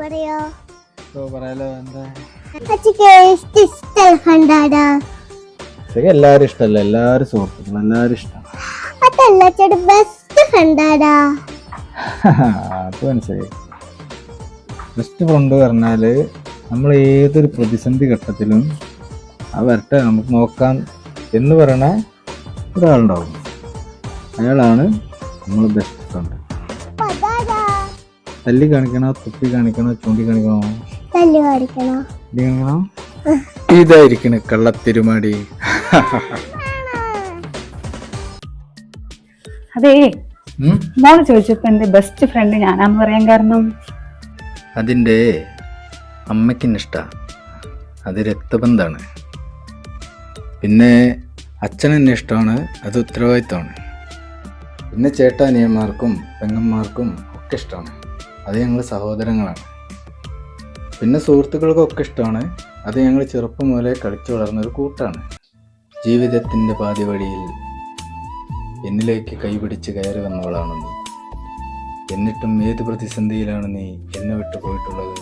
പറയാ പറയാലോ. എന്താ എല്ലാരും ഇഷ്ടല്ല, എല്ലാരും സുഹൃത്തുക്കൾ എല്ലാരും ഇഷ്ടമാണ്. ബെസ്റ്റ് ഫ്രണ്ടാടാ. അത് മനസ്സിലായി. ബെസ്റ്റ് ഫ്രണ്ട് പറഞ്ഞാല് നമ്മൾ ഏതൊരു പ്രതിസന്ധി ഘട്ടത്തിലും ആ വരട്ടെ നമുക്ക് നോക്കാം എന്ന് പറയണ ഒരാളുണ്ടാവും. അയാളാണ് നമ്മൾ ബെസ്റ്റ് ഫ്രണ്ട്. തല്ലി കാണിക്കണോ, തുപ്പി കാണിക്കണോ, ചൂണ്ടി കാണിക്കണോ? തല്ലി കാണിക്കണോ. ഇതായിരിക്കണ കള്ളത്തിരുമാടി. അതേ, മോള് ചോദിച്ചപ്പോ എന്റെ ബെസ്റ്റ് ഫ്രണ്ട് ഞാനാന്ന് പറയാൻ കാരണം അതിൻ്റെ അമ്മയ്ക്കിനിഷ്ട, അത് രക്തബന്ധാണ്. പിന്നെ അച്ഛനെന്നെ ഇഷ്ടമാണ്, അത് ഉത്തരവാദിത്തമാണ്. പിന്നെ ചേട്ടാനിയന്മാർക്കും പെങ്ങന്മാർക്കും ഒക്കെ ഇഷ്ടമാണ്, അത് ഞങ്ങൾ സഹോദരങ്ങളാണ്. പിന്നെ സുഹൃത്തുക്കൾക്കൊക്കെ ഇഷ്ടമാണ്, അത് ഞങ്ങൾ ചെറുപ്പം മുതലേ കളിച്ചു വളർന്നൊരു കൂട്ടാണ്. ജീവിതത്തിൻ്റെ പാതി വഴിയിൽ എന്നിലേക്ക് കൈപിടിച്ച് കയറി വന്നവളാണ് നീ. എന്നിട്ടും ഏത് പ്രതിസന്ധിയിലാണ് നീ എന്നെ വിട്ടു പോയിട്ടുള്ളത്?